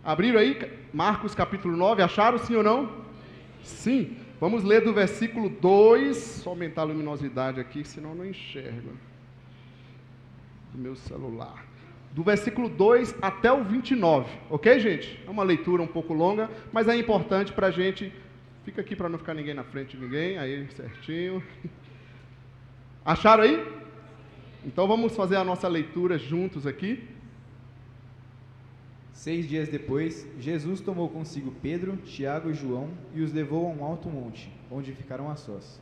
Abriram aí Marcos capítulo 9, acharam sim ou não? Sim. Vamos ler do versículo 2, só aumentar a luminosidade aqui, senão eu não enxergo do meu celular. Do versículo 2 até o 29, ok, gente? É uma leitura um pouco longa, mas é importante para a gente. Fica aqui para não ficar ninguém na frente de ninguém, aí certinho. Acharam aí? Então vamos fazer a nossa leitura juntos aqui. 6 dias depois, Jesus tomou consigo Pedro, Tiago e João e os levou a um alto monte, onde ficaram a sós.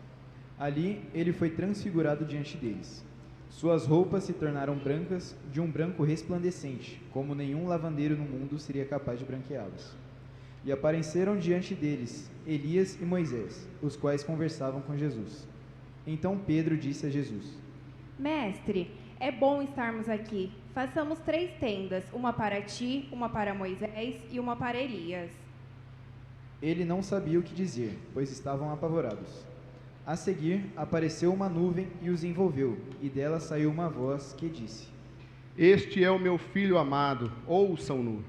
Ali, ele foi transfigurado diante deles. Suas roupas se tornaram brancas, de um branco resplandecente, como nenhum lavandeiro no mundo seria capaz de branqueá-las. E apareceram diante deles Elias e Moisés, os quais conversavam com Jesus. Então Pedro disse a Jesus: Mestre, é bom estarmos aqui. Façamos 3 tendas, uma para ti, uma para Moisés e uma para Elias. Ele não sabia o que dizer, pois estavam apavorados. A seguir, apareceu uma nuvem e os envolveu, e dela saiu uma voz que disse: Este é o meu filho amado, ouçam-no.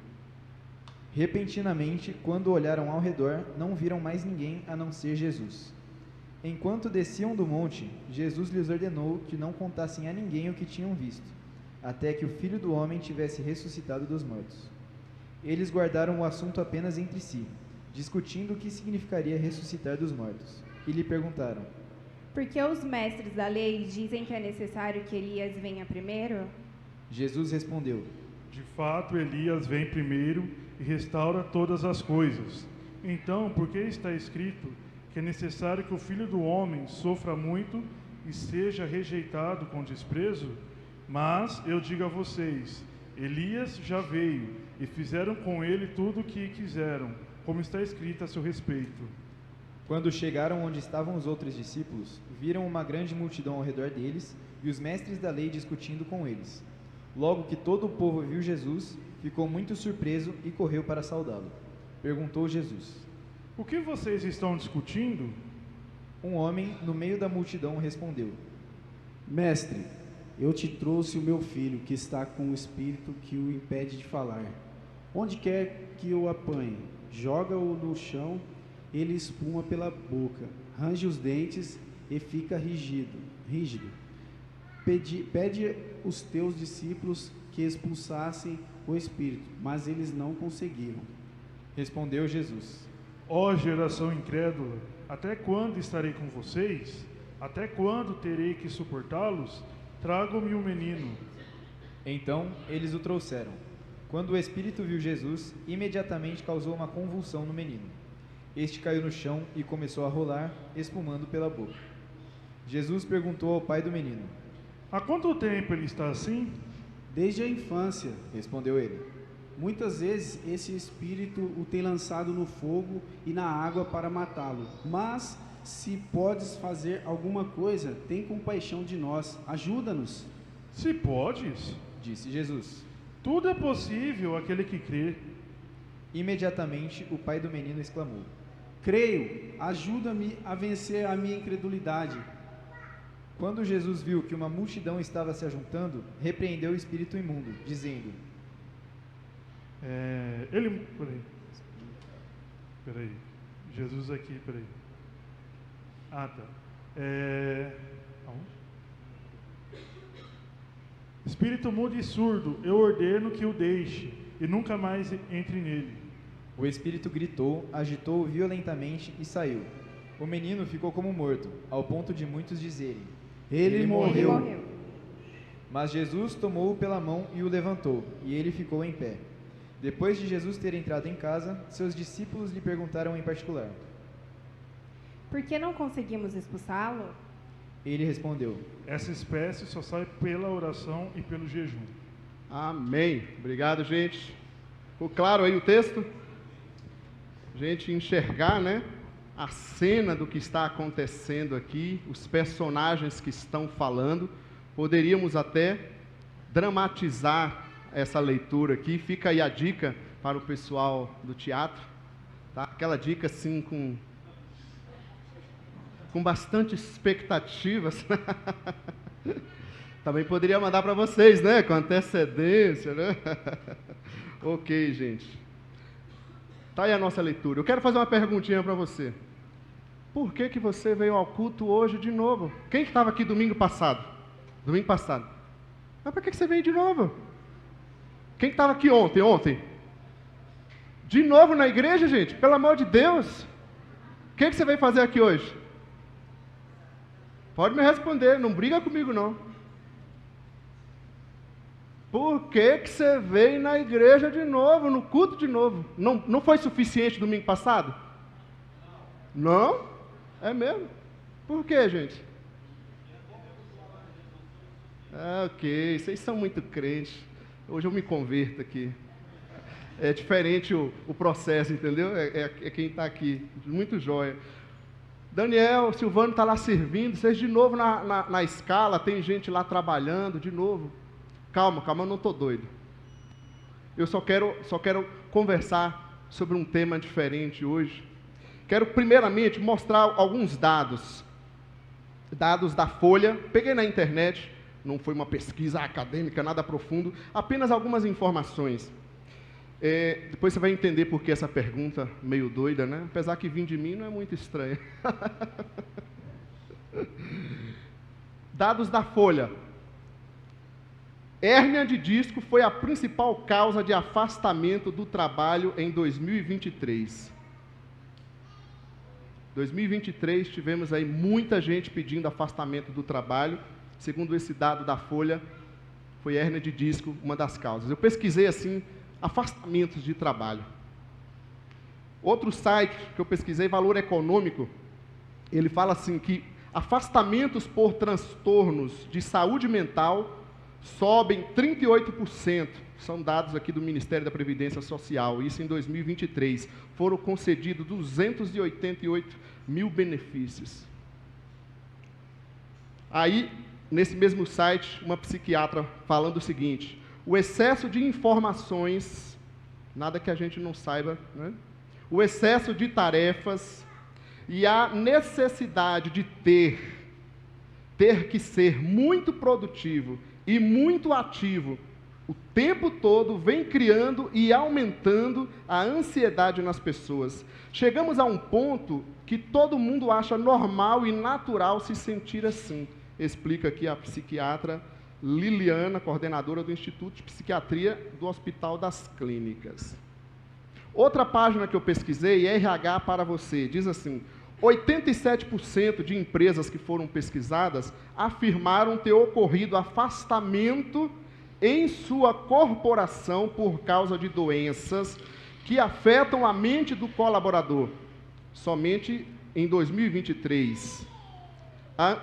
Repentinamente, quando olharam ao redor, não viram mais ninguém a não ser Jesus. Enquanto desciam do monte, Jesus lhes ordenou que não contassem a ninguém o que tinham visto, até que o Filho do Homem tivesse ressuscitado dos mortos. Eles guardaram o assunto apenas entre si, discutindo o que significaria ressuscitar dos mortos, e lhe perguntaram: Por que os mestres da lei dizem que é necessário que Elias venha primeiro? Jesus respondeu: De fato, Elias vem primeiro e restaura todas as coisas. Então, por que está escrito que é necessário que o Filho do Homem sofra muito e seja rejeitado com desprezo? Mas eu digo a vocês, Elias já veio e fizeram com ele tudo o que quiseram, como está escrito a seu respeito. Quando chegaram onde estavam os outros discípulos, viram uma grande multidão ao redor deles e os mestres da lei discutindo com eles. Logo que todo o povo viu Jesus, ficou muito surpreso e correu para saudá-lo. Perguntou Jesus: O que vocês estão discutindo? Um homem no meio da multidão respondeu: Mestre, eu te trouxe o meu filho, que está com o espírito que o impede de falar. Onde quer que eu apanhe, joga-o no chão, ele espuma pela boca, range os dentes e fica rígido. Pede os teus discípulos que expulsassem o espírito, mas eles não conseguiram. Respondeu Jesus: Ó geração incrédula, até quando estarei com vocês? Até quando terei que suportá-los? Tragam-me um menino. Então eles o trouxeram. Quando o espírito viu Jesus, imediatamente causou uma convulsão no menino. Este caiu no chão e começou a rolar, espumando pela boca. Jesus perguntou ao pai do menino: Há quanto tempo ele está assim? Desde a infância. Respondeu ele. Muitas vezes esse espírito o tem lançado no fogo e na água para matá-lo. Mas, se podes fazer alguma coisa, tem compaixão de nós. Ajuda-nos. Se podes, Disse Jesus. tudo é possível àquele que crê. Imediatamente o pai do menino exclamou: Creio, ajuda-me a vencer a minha incredulidade. Quando Jesus viu que uma multidão estava se ajuntando, repreendeu o espírito imundo, dizendo: Peraí. Jesus aqui, peraí. Ah, tá. Aonde? Espírito mudo e surdo, eu ordeno que o deixe e nunca mais entre nele. O espírito gritou, agitou-o violentamente e saiu. O menino ficou como morto, ao ponto de muitos dizerem: Ele morreu. Mas Jesus tomou-o pela mão e o levantou, e ele ficou em pé. Depois de Jesus ter entrado em casa, seus discípulos lhe perguntaram em particular: Por que não conseguimos expulsá-lo? Ele respondeu: Essa espécie só sai pela oração e pelo jejum. Amém. Obrigado, gente. Ficou claro aí o texto? A gente enxergar, né, a cena do que está acontecendo aqui, os personagens que estão falando. Poderíamos até dramatizar essa leitura aqui. Fica aí a dica para o pessoal do teatro, tá? Aquela dica assim com bastante expectativas. Também poderia mandar para vocês, né? Com antecedência, né? Ok, gente. Está aí a nossa leitura. Eu quero fazer uma perguntinha para você. Por que que você veio ao culto hoje de novo? Quem que estava aqui domingo passado? Domingo passado. Mas por que você veio de novo? Quem que estava aqui ontem? Ontem? De novo na igreja, gente? Pelo amor de Deus. O que você veio fazer aqui hoje? Pode me responder, não briga comigo não. Por que que você veio na igreja de novo, no culto de novo? Não foi suficiente domingo passado? Não? É mesmo? Por que, gente? Ok, vocês são muito crentes. Hoje eu me converto aqui. É diferente o processo, entendeu? É quem está aqui. Muito jóia. Daniel, Silvano está lá servindo. Vocês de novo na escala, tem gente lá trabalhando, de novo. Calma, eu não estou doido. Eu só quero conversar sobre um tema diferente hoje. Quero primeiramente mostrar alguns dados. Dados da Folha. Peguei na internet, não foi uma pesquisa acadêmica, nada profundo, apenas algumas informações. Depois você vai entender por que essa pergunta meio doida, né? Apesar que vir de mim não é muito estranho. Dados da Folha. Hérnia de disco foi a principal causa de afastamento do trabalho em 2023. 2023 tivemos aí muita gente pedindo afastamento do trabalho. Segundo esse dado da Folha, foi hérnia de disco uma das causas. Eu pesquisei assim, afastamentos de trabalho. Outro site que eu pesquisei, Valor Econômico, ele fala assim que afastamentos por transtornos de saúde mental sobem 38%, são dados aqui do Ministério da Previdência Social, isso em 2023. Foram concedidos 288 mil benefícios. Aí, nesse mesmo site, uma psiquiatra falando o seguinte: o excesso de informações, nada que a gente não saiba, né? O excesso de tarefas e a necessidade de ter que ser muito produtivo e muito ativo o tempo todo vem criando e aumentando a ansiedade nas pessoas. Chegamos a um ponto que todo mundo acha normal e natural se sentir assim. Explica aqui a psiquiatra Liliana, coordenadora do Instituto de Psiquiatria do Hospital das Clínicas. Outra página que eu pesquisei, RH para você, diz assim: 87% de empresas que foram pesquisadas afirmaram ter ocorrido afastamento em sua corporação por causa de doenças que afetam a mente do colaborador. Somente em 2023.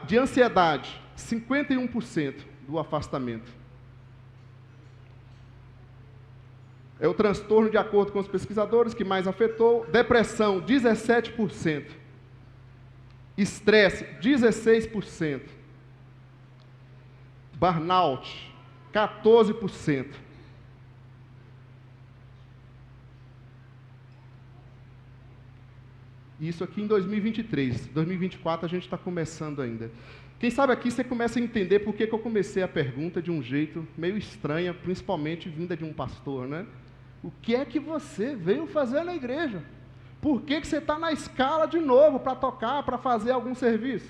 De ansiedade, 51% do afastamento. É o transtorno, de acordo com os pesquisadores, que mais afetou. Depressão, 17%. Estresse, 16%. Burnout, 14%. Isso aqui em 2023. 2024 a gente está começando ainda. Quem sabe aqui você começa a entender por que eu comecei a pergunta de um jeito meio estranha, principalmente vinda de um pastor, né? O que é que você veio fazer na igreja? Por que você está na escala de novo para tocar, para fazer algum serviço?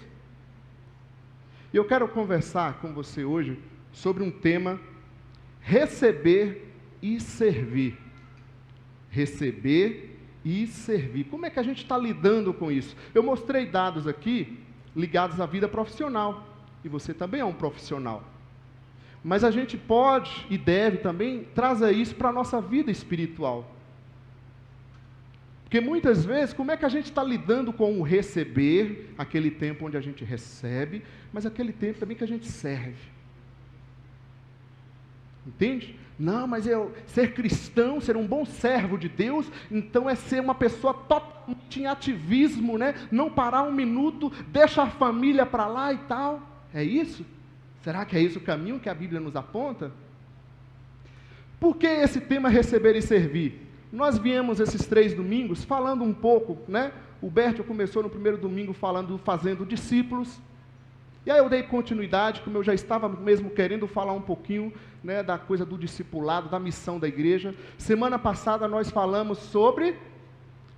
E eu quero conversar com você hoje sobre um tema: receber e servir. Receber e servir. Como é que a gente está lidando com isso? Eu mostrei dados aqui ligados à vida profissional. E você também é um profissional. Mas a gente pode e deve também trazer isso para a nossa vida espiritual. Porque muitas vezes, como é que a gente está lidando com o receber, aquele tempo onde a gente recebe, mas aquele tempo também que a gente serve? Entende? Não, mas ser cristão, ser um bom servo de Deus, então é ser uma pessoa totalmente em ativismo, né? Não parar um minuto, deixa a família para lá e tal. É isso? Será que é esse o caminho que a Bíblia nos aponta? Por que esse tema receber e servir? Nós viemos esses 3 domingos falando um pouco, né? O Bertio começou no primeiro domingo falando, fazendo discípulos. E aí eu dei continuidade, como eu já estava mesmo querendo falar um pouquinho, né, da coisa do discipulado, da missão da igreja. Semana passada nós falamos sobre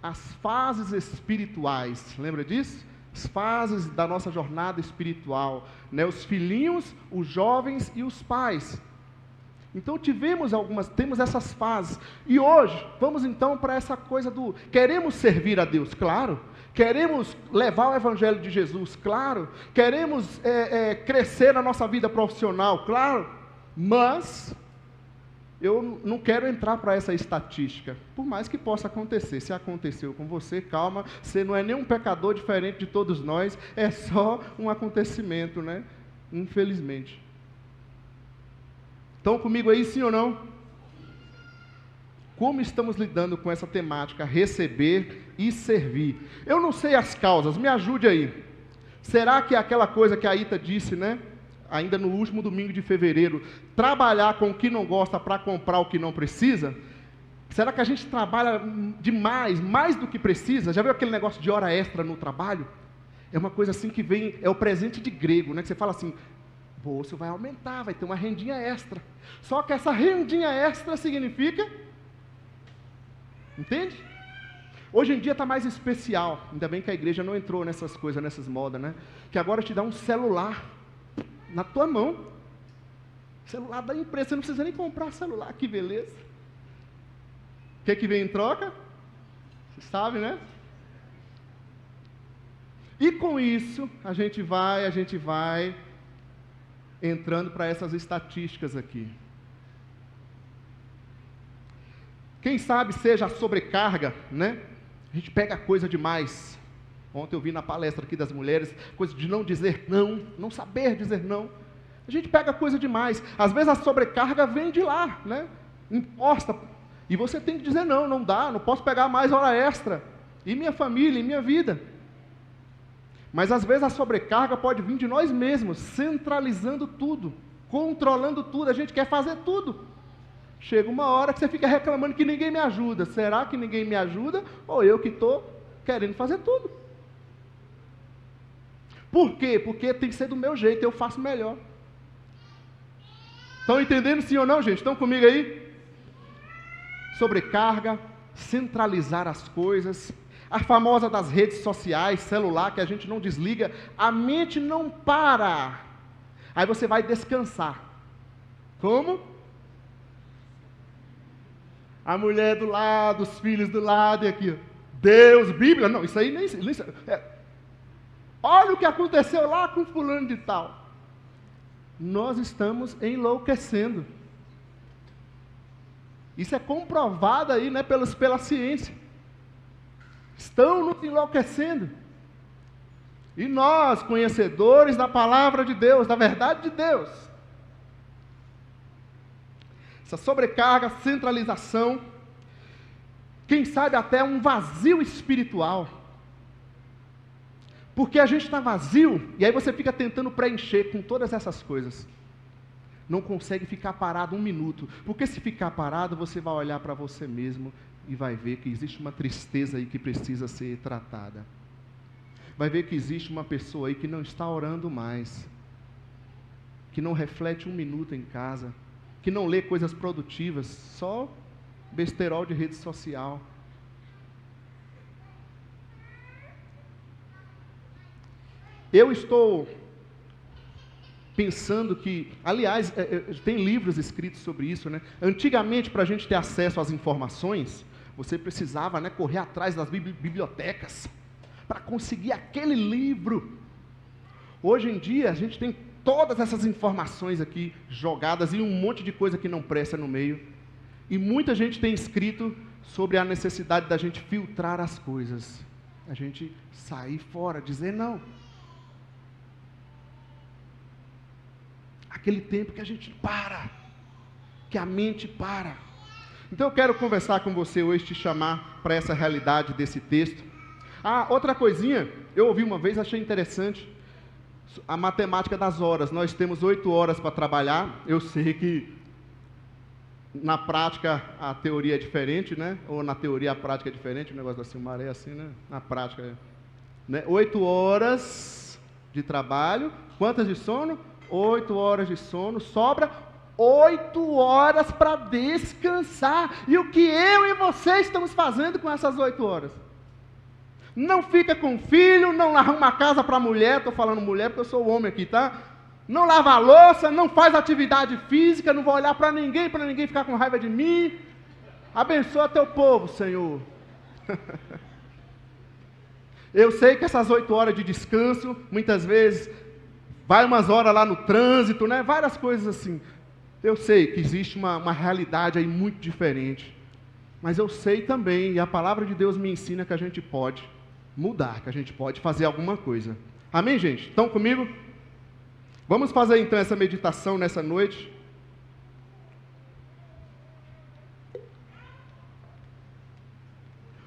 as fases espirituais. Lembra disso? As fases da nossa jornada espiritual, né? Os filhinhos, os jovens e os pais. Então temos essas fases. E hoje, vamos então para essa coisa do, queremos servir a Deus, claro. Queremos levar o Evangelho de Jesus, claro. Queremos crescer na nossa vida profissional, claro. Mas eu não quero entrar para essa estatística, por mais que possa acontecer. Se aconteceu com você, calma, você não é nenhum pecador diferente de todos nós, é só um acontecimento, né? Infelizmente. Estão comigo aí, sim ou não? Como estamos lidando com essa temática, receber e servir? Eu não sei as causas, me ajude aí. Será que é aquela coisa que a Ita disse, né? Ainda no último domingo de fevereiro, trabalhar com o que não gosta para comprar o que não precisa? Será que a gente trabalha demais, mais do que precisa? Já viu aquele negócio de hora extra no trabalho? É uma coisa assim que vem, é o presente de grego, né? Que você fala assim, o bolso vai aumentar, vai ter uma rendinha extra. Só que essa rendinha extra significa, entende? Hoje em dia está mais especial, ainda bem que a igreja não entrou nessas coisas, nessas modas, né? Que agora te dá um celular na tua mão, celular da empresa, você não precisa nem comprar celular, que beleza. O que vem em troca? Você sabe, né? E com isso, a gente vai entrando para essas estatísticas aqui. Quem sabe seja a sobrecarga, né? A gente pega coisa demais. Ontem eu vi na palestra aqui das mulheres, coisa de não dizer não, não saber dizer não. A gente pega coisa demais. Às vezes a sobrecarga vem de lá, né? Imposta. E você tem que dizer não, não dá, não posso pegar mais hora extra. E minha família, e minha vida. Mas às vezes a sobrecarga pode vir de nós mesmos, centralizando tudo, controlando tudo, a gente quer fazer tudo. Chega uma hora que você fica reclamando que ninguém me ajuda. Será que ninguém me ajuda? Ou eu que estou querendo fazer tudo? Por quê? Porque tem que ser do meu jeito, eu faço melhor. Estão entendendo sim ou não, gente? Estão comigo aí? Sobrecarga, centralizar as coisas, a famosa das redes sociais, celular, que a gente não desliga, a mente não para. Aí você vai descansar. Como? A mulher do lado, os filhos do lado, e aqui, Deus, Bíblia, não, isso aí nem olha o que aconteceu lá com fulano de tal. Nós estamos enlouquecendo. Isso é comprovado aí, né, pela ciência. Estão nos enlouquecendo. E nós, conhecedores da palavra de Deus, da verdade de Deus, essa sobrecarga, centralização, quem sabe até um vazio espiritual. Porque a gente está vazio, e aí você fica tentando preencher com todas essas coisas. Não consegue ficar parado um minuto. Porque se ficar parado, você vai olhar para você mesmo e vai ver que existe uma tristeza aí que precisa ser tratada. Vai ver que existe uma pessoa aí que não está orando mais, que não reflete um minuto em casa, que não lê coisas produtivas, só besterol de rede social. Eu estou pensando que, aliás, tem livros escritos sobre isso, né? Antigamente, para a gente ter acesso às informações, você precisava, né, correr atrás das bibliotecas para conseguir aquele livro. Hoje em dia, a gente tem todas essas informações aqui jogadas e um monte de coisa que não presta no meio. E muita gente tem escrito sobre a necessidade da gente filtrar as coisas. A gente sair fora, dizer não. Aquele tempo que a gente para, que a mente para. Então eu quero conversar com você hoje, te chamar para essa realidade desse texto. Outra coisinha, eu ouvi uma vez, achei interessante, a matemática das horas. Nós temos 8 horas para trabalhar. Eu sei que na prática a teoria é diferente, né? Ou na teoria a prática é diferente, o negócio da Silmar é assim, né? Na prática, né? 8 horas de trabalho, quantas de sono? 8 horas de sono, sobra 8 horas para descansar. E o que eu e você estamos fazendo com essas 8 horas? Não fica com filho, não arruma casa para mulher, estou falando mulher porque eu sou homem aqui, tá? Não lava a louça, não faz atividade física, não vai olhar para ninguém ficar com raiva de mim. Abençoa teu povo, Senhor. Eu sei que essas 8 horas de descanso, muitas vezes, vai umas horas lá no trânsito, né? Várias coisas assim. Eu sei que existe uma realidade aí muito diferente. Mas eu sei também, e a palavra de Deus me ensina que a gente pode mudar, que a gente pode fazer alguma coisa. Amém, gente? Estão comigo? Vamos fazer então essa meditação nessa noite.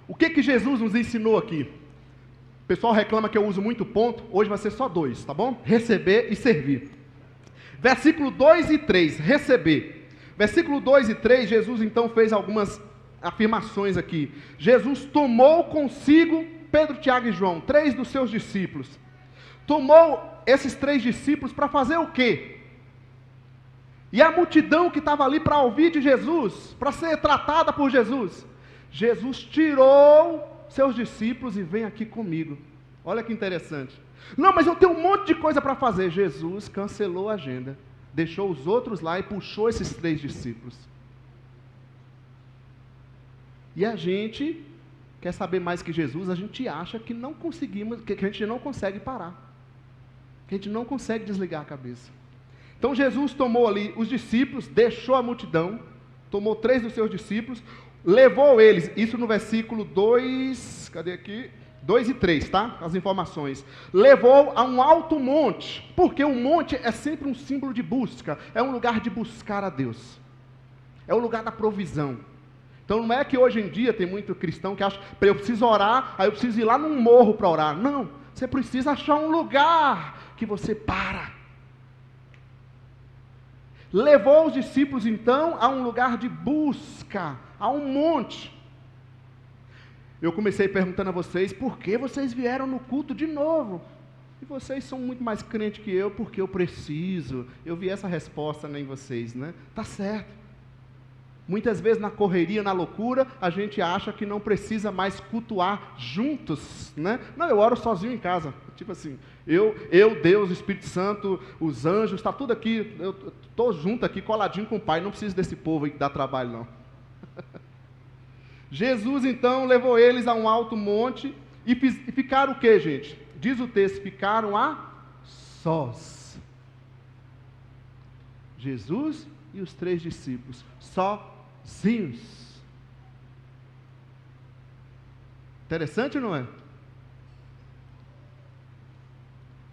O que Jesus nos ensinou aqui? O pessoal reclama que eu uso muito ponto, hoje vai ser só 2, tá bom? Receber e servir. Versículo 2 e 3, receber. Versículo 2 e 3, Jesus então fez algumas afirmações aqui. Jesus tomou consigo Pedro, Tiago e João, 3 dos seus discípulos. Tomou esses 3 discípulos para fazer o quê? E a multidão que estava ali para ouvir de Jesus, para ser tratada por Jesus. Jesus tirou seus discípulos e vem aqui comigo. Olha que interessante. Não, mas eu tenho um monte de coisa para fazer. Jesus cancelou a agenda, deixou os outros lá e puxou esses 3 discípulos. E a gente quer saber mais que Jesus, a gente acha que não conseguimos, que a gente não consegue parar, que a gente não consegue desligar a cabeça. Então Jesus tomou ali os discípulos, deixou a multidão, tomou 3 dos seus discípulos, levou eles, isso no versículo 2, cadê aqui? 2 e 3, tá? As informações. Levou a um alto monte, porque o monte é sempre um símbolo de busca, é um lugar de buscar a Deus, é o lugar da provisão. Então não é que hoje em dia tem muito cristão que acha, eu preciso orar, aí eu preciso ir lá num morro para orar. Não, você precisa achar um lugar que você para. Levou os discípulos então a um lugar de busca, a um monte. Eu comecei perguntando a vocês, por que vocês vieram no culto de novo? E vocês são muito mais crentes que eu, porque eu preciso. Eu vi essa resposta em vocês, né? Tá certo. Muitas vezes na correria, na loucura, a gente acha que não precisa mais cultuar juntos, né? Não, eu oro sozinho em casa. Tipo assim, eu, Deus, o Espírito Santo, os anjos, está tudo aqui. Eu estou junto aqui, coladinho com o Pai. Não preciso desse povo aí que dá trabalho, não. Jesus, então, levou eles a um alto monte e ficaram o quê, gente? Diz o texto, ficaram a sós. Jesus e os 3 discípulos, sozinhos. Interessante ou não é?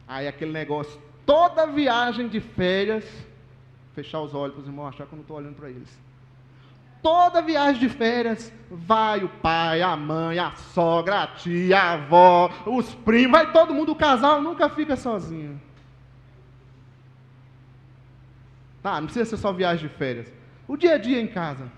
Aí aquele negócio, toda viagem de férias, fechar os olhos para os irmãos achar que eu não estou olhando para eles. Toda viagem de férias, vai o pai, a mãe, a sogra, a tia, a avó, os primos, vai todo mundo, o casal nunca fica sozinho. Tá, não precisa ser só viagem de férias. O dia a dia em casa.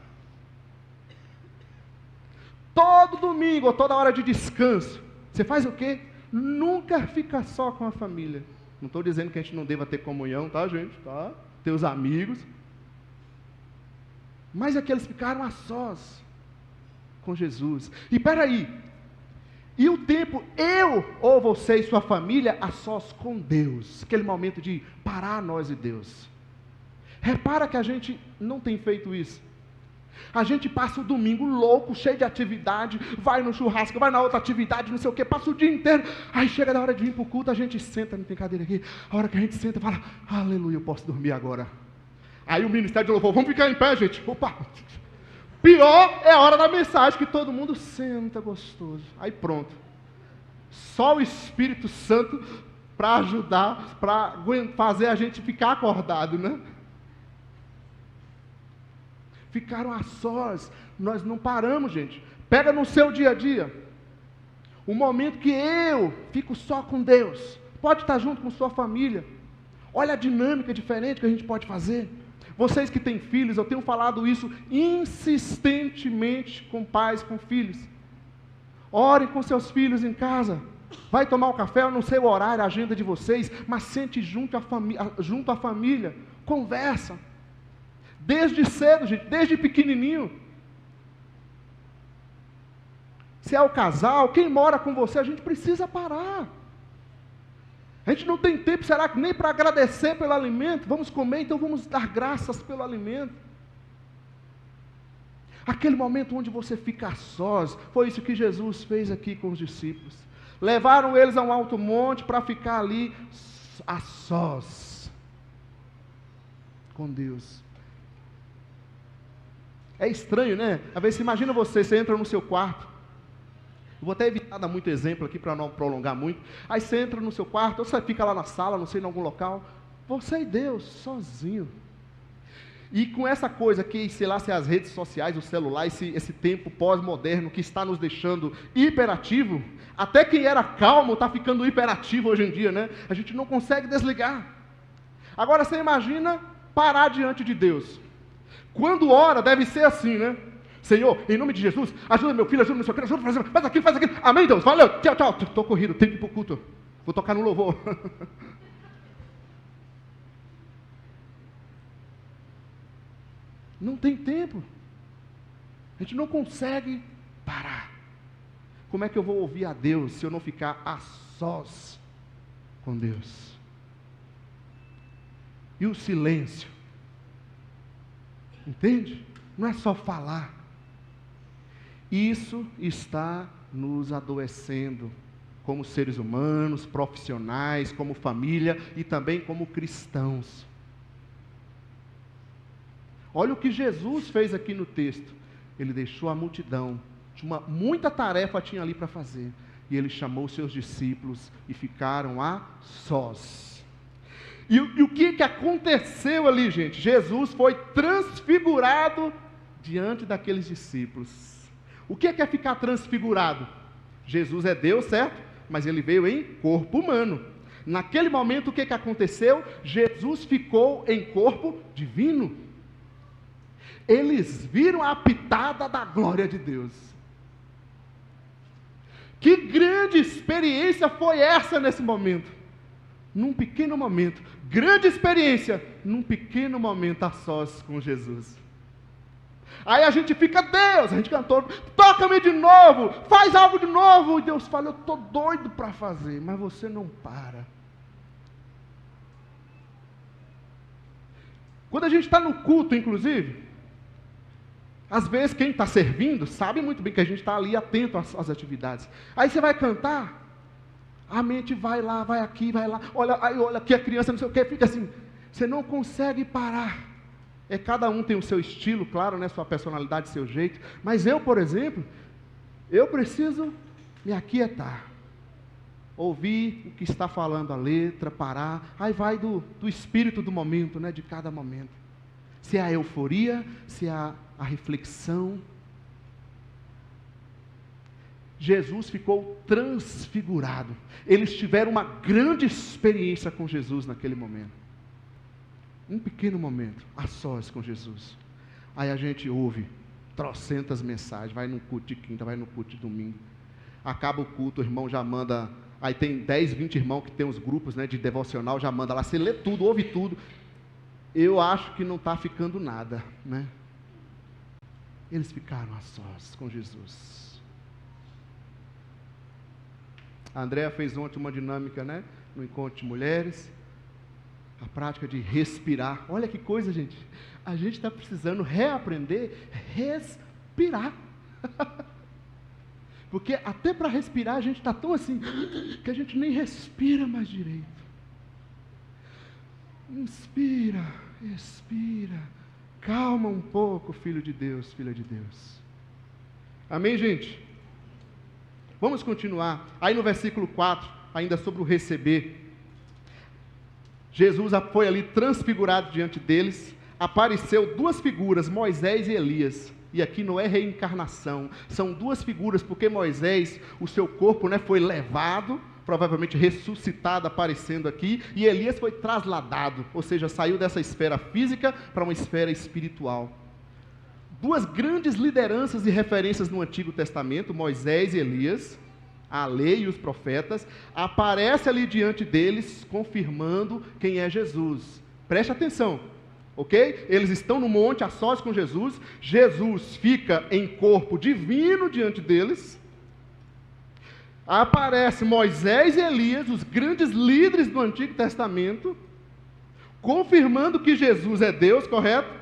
Todo domingo, ou toda hora de descanso, você faz o quê? Nunca fica só com a família. Não estou dizendo que a gente não deva ter comunhão, tá, gente? Tá? Ter os amigos. Mas é que eles ficaram a sós com Jesus. E peraí, e o tempo, eu ou você e sua família a sós com Deus, aquele momento de parar nós e Deus. Repara que a gente não tem feito isso. A gente passa o domingo louco, cheio de atividade, vai no churrasco, vai na outra atividade, não sei o que, passa o dia inteiro, aí chega da hora de vir para o culto, a gente senta, não tem cadeira aqui, a hora que a gente senta, fala, aleluia, eu posso dormir agora. Aí o ministério de louvor, vamos ficar em pé, gente. Opa! Pior é a hora da mensagem, que todo mundo senta gostoso. Aí pronto. Só o Espírito Santo para ajudar, para fazer a gente ficar acordado, né? Ficaram a sós. Nós não paramos, gente. Pega no seu dia a dia. O momento que eu fico só com Deus. Pode estar junto com sua família. Olha a dinâmica diferente que a gente pode fazer. Vocês que têm filhos, eu tenho falado isso insistentemente com pais, com filhos. Orem com seus filhos em casa. Vai tomar um café, eu não sei o horário, a agenda de vocês, mas sente junto à família. Conversa. Desde cedo, gente, desde pequenininho. se é o casal, quem mora com você, a gente precisa parar. A gente não tem tempo, será que nem para agradecer pelo alimento? Vamos comer, então vamos dar graças pelo alimento. Aquele momento onde você fica a sós, foi isso que Jesus fez aqui com os discípulos. Levaram eles a um alto monte para ficar ali a sós com Deus. É estranho, né? Às vezes, imagina você entra no seu quarto. Eu vou até evitar dar muito exemplo aqui para não prolongar muito. Aí você entra no seu quarto, ou você fica lá na sala, não sei, em algum local. Você e Deus, sozinho. E com essa coisa que, sei lá, se as redes sociais, o celular, esse tempo pós-moderno que está nos deixando hiperativo, até quem era calmo está ficando hiperativo hoje em dia, né? A gente não consegue desligar. Agora você imagina parar diante de Deus. Quando ora, deve ser assim, né? Senhor, em nome de Jesus, ajuda meu filho, ajuda meu filho, ajuda, faz aquilo. Amém, Deus, valeu, tchau, tchau. Estou corrido, tenho que ir para o culto. Vou tocar no louvor. Não tem tempo. A gente não consegue parar. Como é que eu vou ouvir a Deus se eu não ficar a sós com Deus? E o silêncio? Entende? Não é só falar. Isso está nos adoecendo como seres humanos, profissionais, como família e também como cristãos. Olha o que Jesus fez aqui no texto. Ele deixou a multidão, muita tarefa tinha ali para fazer, e ele chamou seus discípulos e ficaram a sós. E o que aconteceu ali, gente? Jesus foi transfigurado diante daqueles discípulos. O que é ficar transfigurado? Jesus é Deus, certo? Mas ele veio em corpo humano. Naquele momento, o que aconteceu? Jesus ficou em corpo divino. Eles viram a pitada da glória de Deus. Que grande experiência foi essa nesse momento? Num pequeno momento. Grande experiência, num pequeno momento a sós com Jesus. Aí a gente fica, Deus, a gente cantou, toca-me de novo, faz algo de novo. E Deus fala, eu estou doido para fazer, mas você não para. Quando a gente está no culto, inclusive, às vezes quem está servindo sabe muito bem que a gente está ali atento às atividades. Aí você vai cantar, a mente vai lá, vai aqui, vai lá, olha aqui a criança, não sei o que, fica assim, você não consegue parar. Cada um tem o seu estilo, claro, né, sua personalidade, seu jeito, mas eu, por exemplo, eu preciso me aquietar, ouvir o que está falando a letra, parar, aí vai do espírito do momento, né, de cada momento, se é a euforia, se é a reflexão. Jesus ficou transfigurado, eles tiveram uma grande experiência com Jesus naquele momento. Um pequeno momento, a sós com Jesus. Aí a gente ouve trocentas mensagens, vai no culto de quinta, vai no culto de domingo. Acaba o culto, o irmão já manda, aí tem 10, 20 irmãos que tem os grupos, né, de devocional, já manda lá, você lê tudo, ouve tudo. Eu acho que não está ficando nada, né? Eles ficaram a sós com Jesus. A Andréa fez ontem uma dinâmica, né, no encontro de mulheres. A prática de respirar. Olha que coisa, gente. A gente está precisando reaprender a respirar. Porque até para respirar a gente está tão assim, que a gente nem respira mais direito. Inspira, expira. Calma um pouco, filho de Deus, filha de Deus. Amém, gente? Vamos continuar. Aí no versículo 4, ainda sobre o receber. Jesus foi ali transfigurado diante deles, apareceu duas figuras, Moisés e Elias, e aqui não é reencarnação, são duas figuras, porque Moisés, o seu corpo, né, foi levado, provavelmente ressuscitado, aparecendo aqui, e Elias foi trasladado, ou seja, saiu dessa esfera física para uma esfera espiritual. Duas grandes lideranças e referências no Antigo Testamento, Moisés e Elias, a lei e os profetas, aparece ali diante deles, confirmando quem é Jesus. Preste atenção, ok? Eles estão no monte, a sós com Jesus. Jesus fica em corpo divino diante deles, aparece Moisés e Elias, os grandes líderes do Antigo Testamento, confirmando que Jesus é Deus, correto?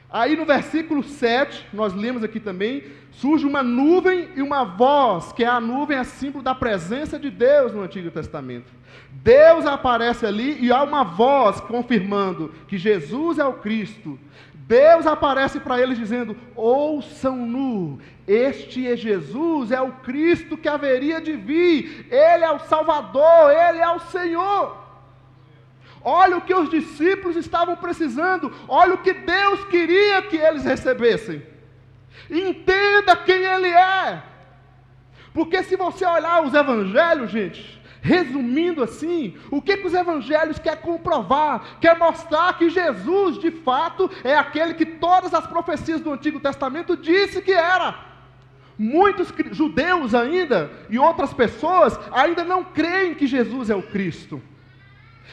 Aí no versículo 7, nós lemos aqui também, surge uma nuvem e uma voz, que é a nuvem, é símbolo da presença de Deus no Antigo Testamento. Deus aparece ali e há uma voz confirmando que Jesus é o Cristo. Deus aparece para eles dizendo: ouçam-no, este é Jesus, é o Cristo que haveria de vir, Ele é o Salvador, Ele é o Senhor. Olha o que os discípulos estavam precisando, olha o que Deus queria que eles recebessem. Entenda quem Ele é, porque se você olhar os evangelhos, gente, resumindo assim, o que os evangelhos querem comprovar? Quer mostrar que Jesus, de fato, é aquele que todas as profecias do Antigo Testamento disse que era. Muitos judeus ainda, e outras pessoas, ainda não creem que Jesus é o Cristo.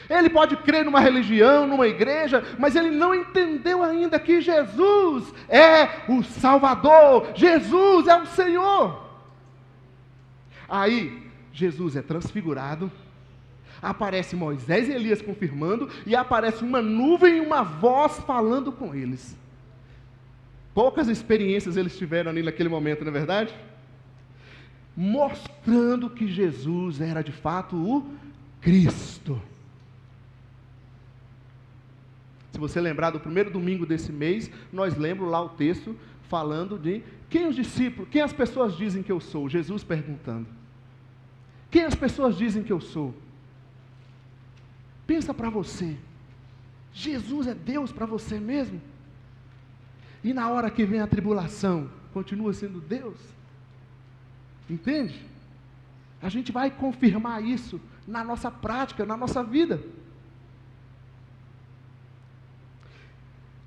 Ele pode crer numa religião, numa igreja, mas ele não entendeu ainda que Jesus é o Salvador, Jesus é o Senhor. Aí, Jesus é transfigurado, aparece Moisés e Elias confirmando, e aparece uma nuvem e uma voz falando com eles. Poucas experiências eles tiveram ali naquele momento, não é verdade? Mostrando que Jesus era de fato o Cristo. Se você lembrar do primeiro domingo desse mês, nós lembramos lá o texto falando de quem os discípulos, quem as pessoas dizem que eu sou? Jesus perguntando. Quem as pessoas dizem que eu sou? Pensa para você. Jesus é Deus para você mesmo? E na hora que vem a tribulação, continua sendo Deus? Entende? A gente vai confirmar isso na nossa prática, na nossa vida.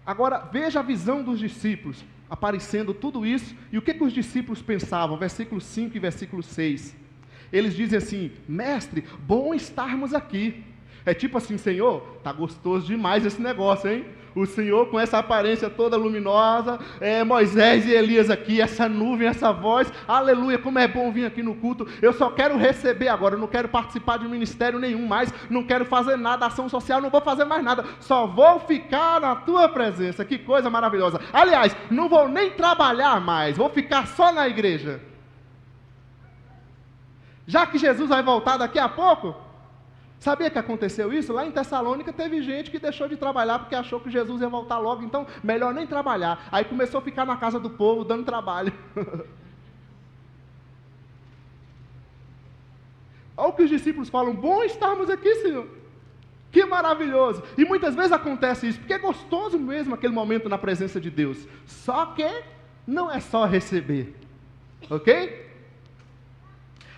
Agora, veja a visão dos discípulos, aparecendo tudo isso, e o que os discípulos pensavam? Versículo 5 e versículo 6. Eles dizem assim: mestre, bom estarmos aqui. É tipo assim: Senhor, está gostoso demais esse negócio, hein? O Senhor com essa aparência toda luminosa, Moisés e Elias aqui, essa nuvem, essa voz, aleluia, como é bom vir aqui no culto. Eu só quero receber agora, eu não quero participar de ministério nenhum mais, não quero fazer nada, ação social, não vou fazer mais nada, só vou ficar na tua presença. Que coisa maravilhosa. Aliás, não vou nem trabalhar mais, vou ficar só na igreja. Já que Jesus vai voltar daqui a pouco, sabia que aconteceu isso? Lá em Tessalônica teve gente que deixou de trabalhar porque achou que Jesus ia voltar logo, então melhor nem trabalhar. Aí começou a ficar na casa do povo dando trabalho. Olha o que os discípulos falam: bom estarmos aqui, Senhor. Que maravilhoso. E muitas vezes acontece isso, porque é gostoso mesmo aquele momento na presença de Deus. Só que não é só receber. Ok?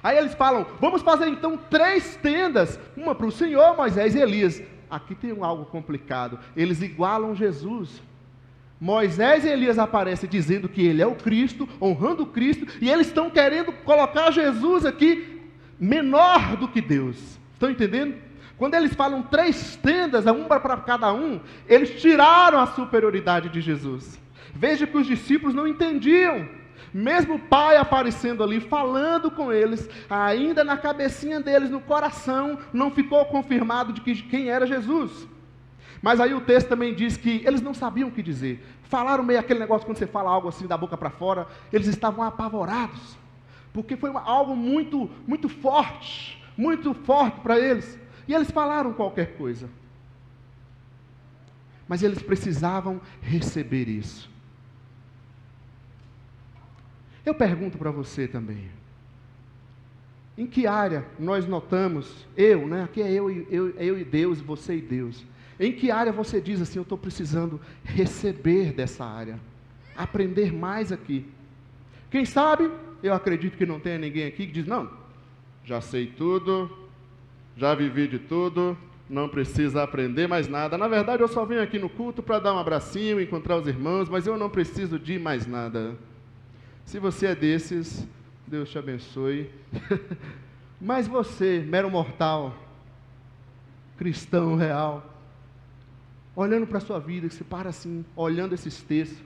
Aí eles falam: vamos fazer então 3 tendas, uma para o Senhor, Moisés e Elias. Aqui tem algo complicado, eles igualam Jesus. Moisés e Elias aparecem dizendo que ele é o Cristo, honrando o Cristo, e eles estão querendo colocar Jesus aqui menor do que Deus. Estão entendendo? Quando eles falam 3 tendas, uma para cada um, eles tiraram a superioridade de Jesus. Veja que os discípulos não entendiam. Mesmo o Pai aparecendo ali, falando com eles, ainda na cabecinha deles, no coração, não ficou confirmado de quem era Jesus. Mas aí o texto também diz que eles não sabiam o que dizer. Falaram meio aquele negócio, quando você fala algo assim da boca para fora, eles estavam apavorados, porque foi algo muito, muito forte para eles. E eles falaram qualquer coisa. Mas eles precisavam receber isso. Eu pergunto para você também, em que área nós notamos, aqui é eu e Deus, você e Deus, em que área você diz assim: eu estou precisando receber dessa área, aprender mais aqui? Quem sabe, eu acredito que não tenha ninguém aqui que diz: não, já sei tudo, já vivi de tudo, não precisa aprender mais nada. Na verdade, eu só venho aqui no culto para dar um abracinho, encontrar os irmãos, mas eu não preciso de mais nada. Se você é desses, Deus te abençoe. Mas você, mero mortal, cristão real, olhando para a sua vida, que se para assim, olhando esses textos,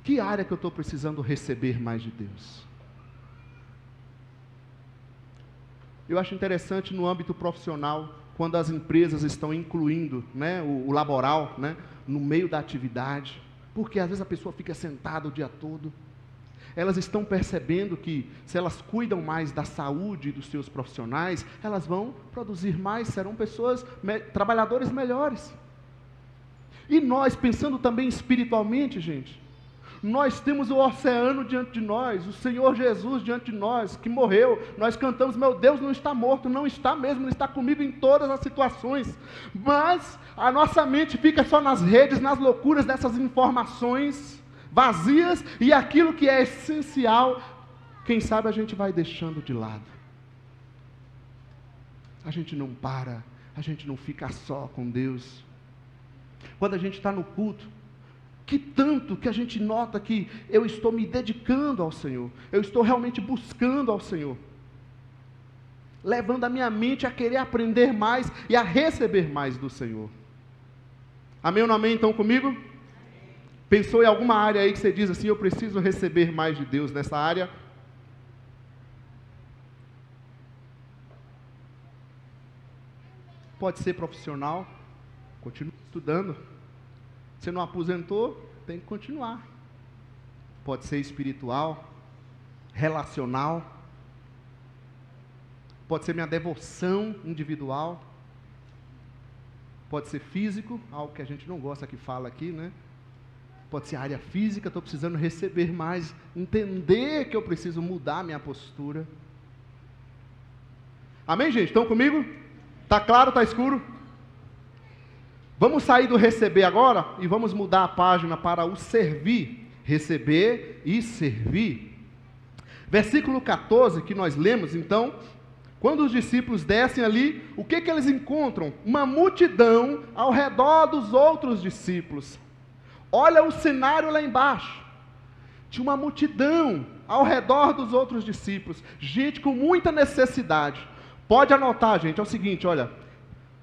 que área que eu estou precisando receber mais de Deus? Eu acho interessante no âmbito profissional, quando as empresas estão incluindo, né, o laboral, né, no meio da atividade, porque às vezes a pessoa fica sentada o dia todo. Elas estão percebendo que, se elas cuidam mais da saúde dos seus profissionais, elas vão produzir mais, serão pessoas, trabalhadores melhores. E nós, pensando também espiritualmente, gente, nós temos o oceano diante de nós, o Senhor Jesus diante de nós, que morreu. Nós cantamos, meu Deus não está morto, não está mesmo, Ele está comigo em todas as situações. Mas a nossa mente fica só nas redes, nas loucuras dessas informações vazias, e aquilo que é essencial, quem sabe a gente vai deixando de lado. A gente não para, a gente não fica só com Deus. Quando a gente está no culto, que tanto que a gente nota que eu estou me dedicando ao Senhor, eu estou realmente buscando ao Senhor, levando a minha mente a querer aprender mais e a receber mais do Senhor. Amém ou não amém então comigo? Pensou em alguma área aí que você diz assim, eu preciso receber mais de Deus nessa área? Pode ser profissional, continue estudando. Você não aposentou, tem que continuar. Pode ser espiritual, relacional, pode ser minha devoção individual, pode ser físico, algo que a gente não gosta que fala aqui, né? Pode ser área física, estou precisando receber mais, entender que eu preciso mudar minha postura. Amém, gente? Estão comigo? Está claro, está escuro? Vamos sair do receber agora e vamos mudar a página para o servir. Receber e servir. Versículo 14 que nós lemos, então, quando os discípulos descem ali, o que eles encontram? Uma multidão ao redor dos outros discípulos. Olha o cenário lá embaixo. Tinha uma multidão ao redor dos outros discípulos. Gente com muita necessidade. Pode anotar, gente, é o seguinte, olha.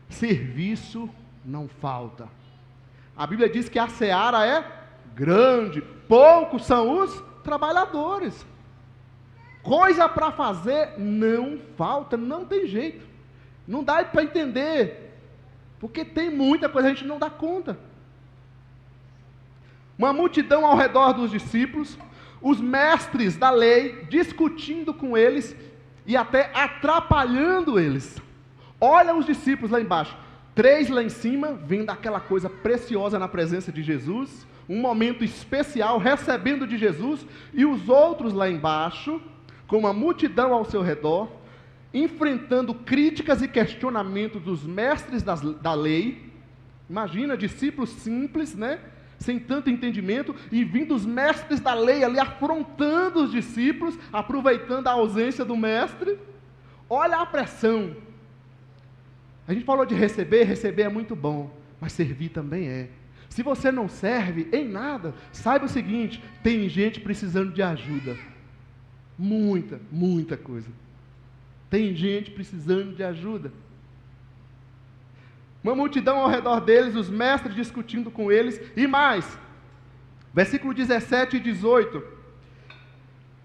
Serviço não falta. A Bíblia diz que a seara é grande, poucos são os trabalhadores. Coisa para fazer não falta, não tem jeito. Não dá para entender, porque tem muita coisa, a gente não dá conta. Uma multidão ao redor dos discípulos, os mestres da lei discutindo com eles e até atrapalhando eles. Olha os discípulos lá embaixo. 3 lá em cima, vendo aquela coisa preciosa na presença de Jesus, um momento especial, recebendo de Jesus, e os outros lá embaixo, com uma multidão ao seu redor, enfrentando críticas e questionamentos dos mestres da lei. Imagina, discípulos simples, né? Sem tanto entendimento, e vindo os mestres da lei ali, afrontando os discípulos, aproveitando a ausência do mestre. Olha a pressão. A gente falou de receber é muito bom, mas servir também é. Se você não serve em nada, saiba o seguinte, tem gente precisando de ajuda. Muita, muita coisa. Tem gente precisando de ajuda. Uma multidão ao redor deles, os mestres discutindo com eles, e mais, versículo 17 e 18.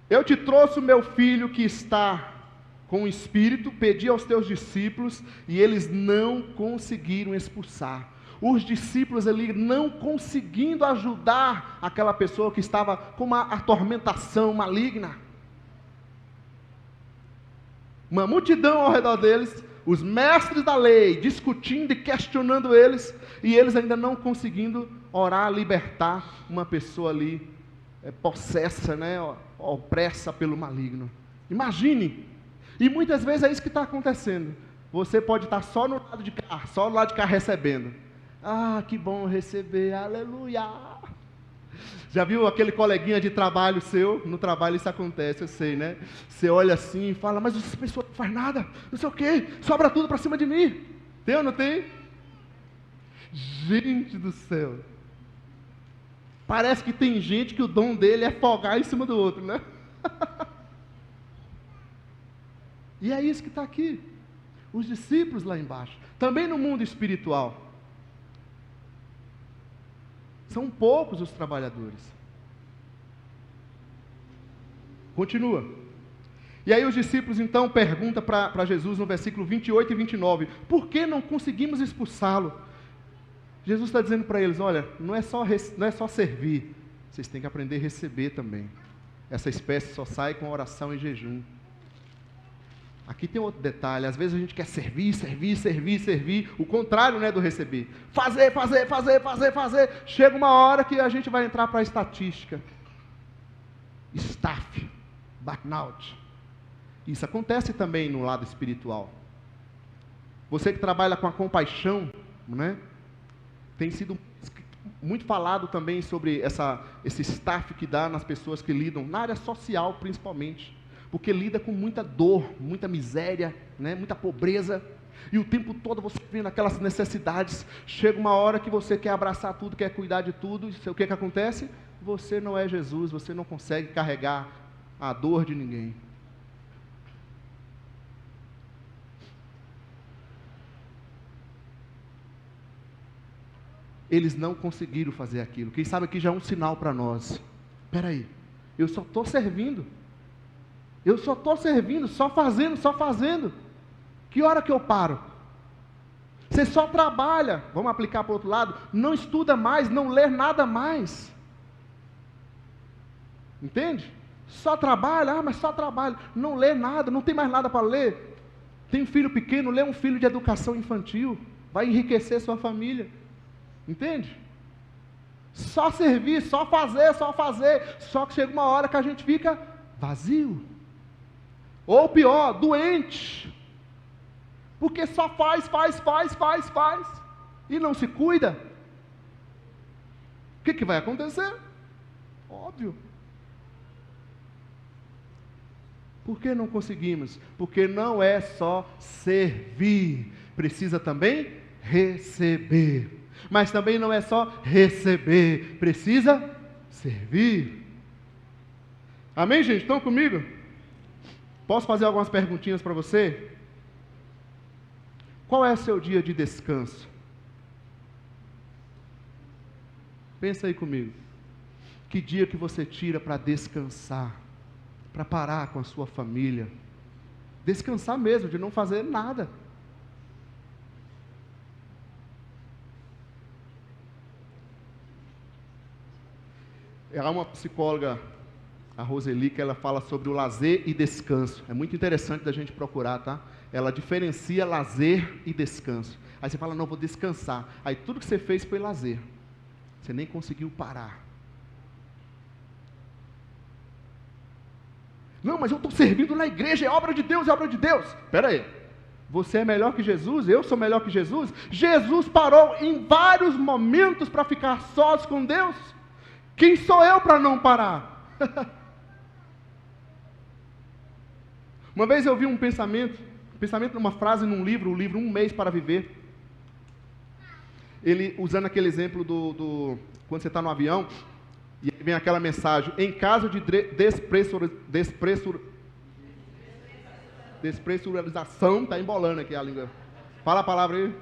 Eu te trouxe o meu filho que está com o espírito, pedi aos teus discípulos, e eles não conseguiram expulsar. Os discípulos ali não conseguindo ajudar aquela pessoa que estava com uma atormentação maligna. Uma multidão ao redor deles, os mestres da lei discutindo e questionando eles, e eles ainda não conseguindo orar, libertar uma pessoa ali possessa, né, opressa pelo maligno. Imagine. E muitas vezes é isso que está acontecendo. Você pode estar só no lado de cá, só no lado de cá recebendo. Ah, que bom receber, aleluia. Já viu aquele coleguinha de trabalho seu? No trabalho isso acontece, eu sei, né? Você olha assim e fala, mas essa pessoa não faz nada, não sei o quê, sobra tudo para cima de mim. Tem ou não tem? Gente do céu. Parece que tem gente que o dom dele é folgar em cima do outro, né? E é isso que está aqui. Os discípulos lá embaixo. Também no mundo espiritual. São poucos os trabalhadores. Continua. E aí os discípulos então perguntam para Jesus no versículo 28 e 29, por que não conseguimos expulsá-lo? Jesus está dizendo para eles, olha, não é só servir, vocês têm que aprender a receber também. Essa espécie só sai com oração e jejum. Aqui tem outro detalhe, às vezes a gente quer servir, o contrário, né, do receber. Fazer. Chega uma hora que a gente vai entrar para a estatística. Staff, burnout. Isso acontece também no lado espiritual. Você que trabalha com a compaixão, né, tem sido muito falado também sobre esse staff que dá nas pessoas que lidam, na área social principalmente, porque lida com muita dor, muita miséria, né, muita pobreza, e o tempo todo você vendo aquelas necessidades. Chega uma hora que você quer abraçar tudo, quer cuidar de tudo, e o que acontece? Você não é Jesus, você não consegue carregar a dor de ninguém. Eles não conseguiram fazer aquilo. Quem sabe aqui já é um sinal para nós. Espera aí, eu só estou servindo. Só fazendo. Que hora que eu paro? Você só trabalha, vamos aplicar para o outro lado, não estuda mais, não lê nada mais. Entende? Só trabalha, mas só trabalha, não lê nada, não tem mais nada para ler. Tem um filho pequeno, lê um filho de educação infantil, vai enriquecer sua família. Entende? Só servir, só fazer. Só que chega uma hora que a gente fica vazio. Ou pior, doente. Porque só faz. E não se cuida. O que vai acontecer? Óbvio. Por que não conseguimos? Porque não é só servir. Precisa também receber. Mas também não é só receber, precisa servir. Amém, gente? Estão comigo? Posso fazer algumas perguntinhas para você? Qual é o seu dia de descanso? Pensa aí comigo. Que dia que você tira para descansar? Para parar com a sua família? Descansar mesmo, de não fazer nada. Há uma psicóloga, a Roseli, que ela fala sobre o lazer e descanso. É muito interessante da gente procurar, tá? Ela diferencia lazer e descanso. Aí você fala, não, vou descansar. Aí tudo que você fez foi lazer. Você nem conseguiu parar. Não, mas eu estou servindo na igreja, é obra de Deus. Espera aí. Você é melhor que Jesus? Eu sou melhor que Jesus? Jesus parou em vários momentos para ficar sós com Deus. Quem sou eu para não parar? Uma vez eu vi um pensamento numa frase num livro, o livro Um Mês para Viver. Ele usando aquele exemplo quando você está no avião, e vem aquela mensagem, em caso de despressurização, está embolando aqui a língua. Fala a palavra aí.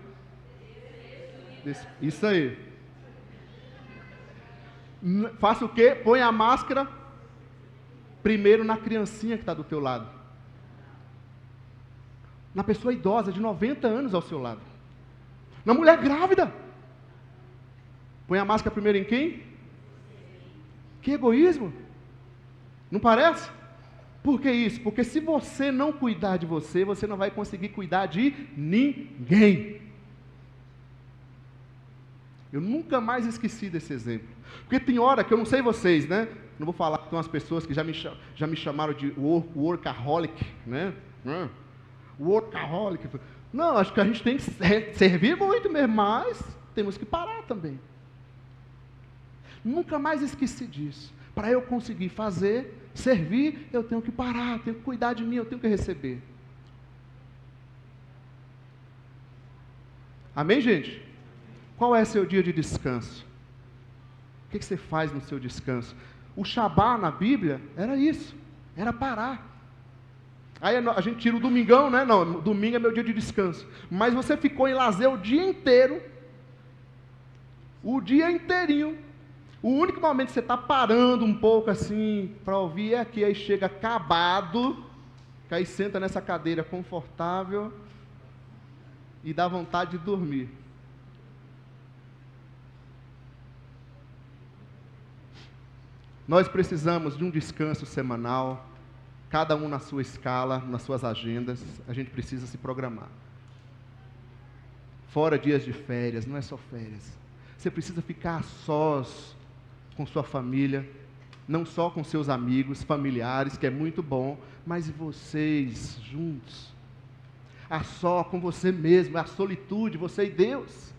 Isso aí. Faça o quê? Põe a máscara primeiro na criancinha que está do teu lado. Na pessoa idosa de 90 anos ao seu lado. Na mulher grávida. Põe a máscara primeiro em quem? Que egoísmo. Não parece? Por que isso? Porque se você não cuidar de você, você não vai conseguir cuidar de ninguém. Eu nunca mais esqueci desse exemplo. Porque tem hora que eu não sei vocês, né? Não vou falar com as pessoas que já me chamaram de workaholic, né? Workaholic. Não, acho que a gente tem que servir muito mesmo, mas temos que parar também. Nunca mais esqueci disso. Para eu conseguir servir, eu tenho que parar, tenho que cuidar de mim, eu tenho que receber. Amém, gente? Qual é seu dia de descanso? O que você faz no seu descanso? O Shabá na Bíblia era isso, era parar. Aí a gente tira o domingão, né? Não, domingo é meu dia de descanso. Mas você ficou em lazer o dia inteiro, o dia inteirinho. O único momento que você está parando um pouco assim, para ouvir é aqui, aí chega acabado, que aí senta nessa cadeira confortável e dá vontade de dormir. Nós precisamos de um descanso semanal, cada um na sua escala, nas suas agendas, a gente precisa se programar. Fora dias de férias, não é só férias. Você precisa ficar a sós com sua família, não só com seus amigos, familiares, que é muito bom, mas vocês juntos. A só com você mesmo, a solitude, você e Deus.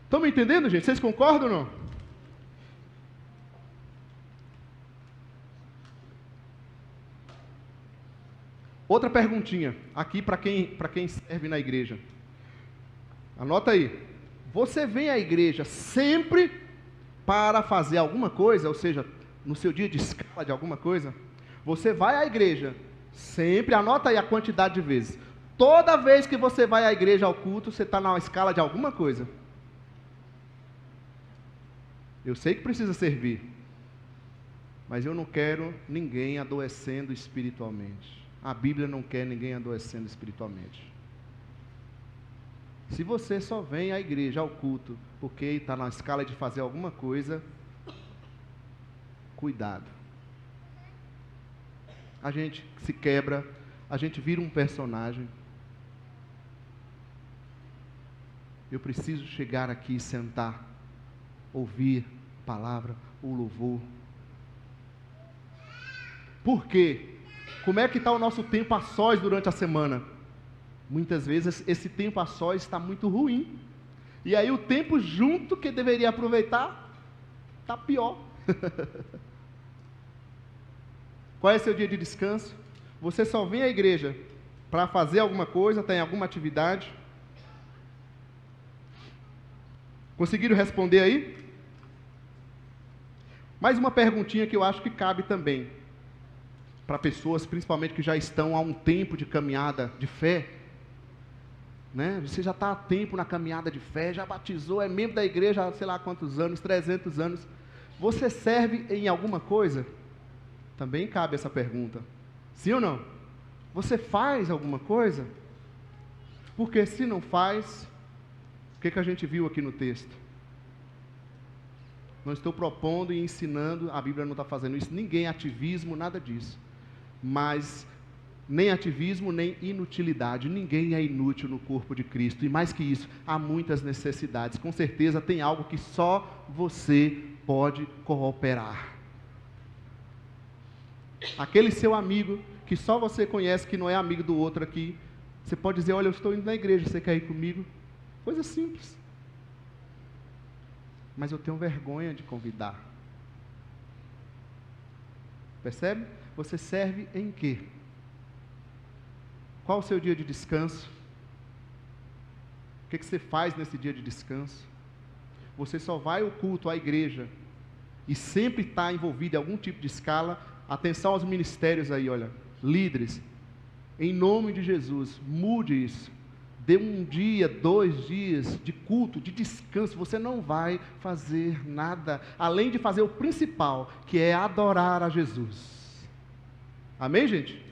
Estão me entendendo, gente? Vocês concordam ou não? Outra perguntinha, aqui para quem serve na igreja. Anota aí. Você vem à igreja sempre para fazer alguma coisa, ou seja, no seu dia de escala de alguma coisa? Você vai à igreja sempre, anota aí a quantidade de vezes. Toda vez que você vai à igreja, ao culto, você está na escala de alguma coisa. Eu sei que precisa servir, mas eu não quero ninguém adoecendo espiritualmente. A Bíblia não quer ninguém adoecendo espiritualmente. Se você só vem à igreja, ao culto, porque está na escala de fazer alguma coisa, cuidado. A gente se quebra, a gente vira um personagem. Eu preciso chegar aqui e sentar, ouvir a palavra, o louvor. Por quê? Como é que está o nosso tempo a sós durante a semana? Muitas vezes esse tempo a sós está muito ruim. E aí o tempo junto que deveria aproveitar, está pior. Qual é seu dia de descanso? Você só vem à igreja para fazer alguma coisa, tem alguma atividade? Conseguiram responder aí? Mais uma perguntinha que eu acho que cabe também para pessoas, principalmente que já estão há um tempo de caminhada de fé, né? Você já está há tempo na caminhada de fé, já batizou, é membro da igreja há sei lá quantos anos, 300 anos. Você serve em alguma coisa? Também cabe essa pergunta. Sim ou não? Você faz alguma coisa? Porque se não faz, o que a gente viu aqui no texto? Não estou propondo e ensinando, a Bíblia não está fazendo isso, ninguém ativismo, nada disso. Mas nem ativismo, nem inutilidade. Ninguém é inútil no corpo de Cristo. E mais que isso, há muitas necessidades. Com certeza tem algo que só você pode cooperar. Aquele seu amigo, que só você conhece, que não é amigo do outro aqui, você pode dizer, olha, eu estou indo na igreja, você quer ir comigo? Coisa simples. Mas eu tenho vergonha de convidar. Percebe? Você serve em quê? Qual o seu dia de descanso? O que você faz nesse dia de descanso? Você só vai ao culto, à igreja, e sempre está envolvido em algum tipo de escala. Atenção aos ministérios aí, olha, líderes, em nome de Jesus, mude isso. Dê um dia, 2 dias de culto, de descanso. Você não vai fazer nada, além de fazer o principal, que é adorar a Jesus. Amém, gente?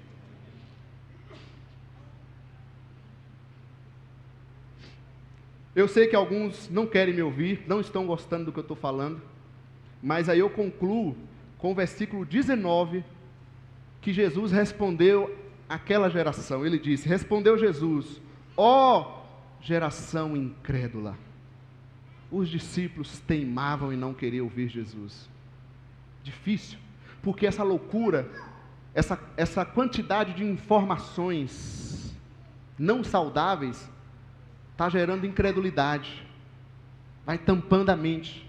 Eu sei que alguns não querem me ouvir, não estão gostando do que eu estou falando, mas aí eu concluo com o versículo 19, que Jesus respondeu àquela geração. Ele disse, respondeu Jesus, ó geração incrédula. Os discípulos teimavam em não querer ouvir Jesus. Difícil, porque essa loucura, essa quantidade de informações não saudáveis, está gerando incredulidade, vai tampando a mente.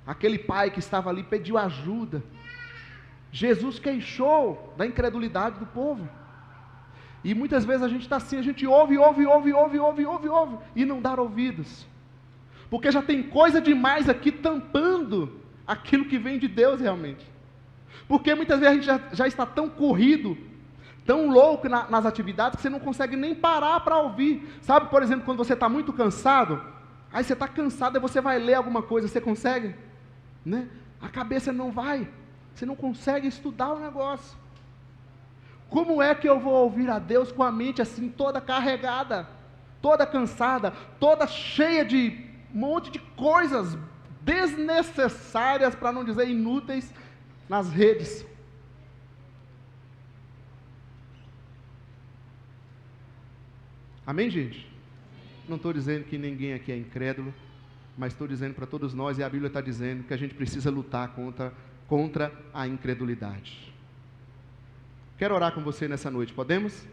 Aquele pai que estava ali pediu ajuda. Jesus queixou da incredulidade do povo. E muitas vezes a gente está assim, a gente ouve, e não dá ouvidos. Porque já tem coisa demais aqui tampando aquilo que vem de Deus realmente. Porque muitas vezes a gente já está tão corrido, tão louco nas atividades, que você não consegue nem parar para ouvir. Sabe, por exemplo, quando você está muito cansado, aí você está cansado e você vai ler alguma coisa, você consegue? Né? A cabeça não vai, você não consegue estudar o negócio. Como é que eu vou ouvir a Deus com a mente assim toda carregada, toda cansada, toda cheia de um monte de coisas desnecessárias, para não dizer inúteis, nas redes? Amém, gente? Não estou dizendo que ninguém aqui é incrédulo, mas estou dizendo para todos nós, e a Bíblia está dizendo, que a gente precisa lutar contra a incredulidade. Quero orar com você nessa noite, podemos?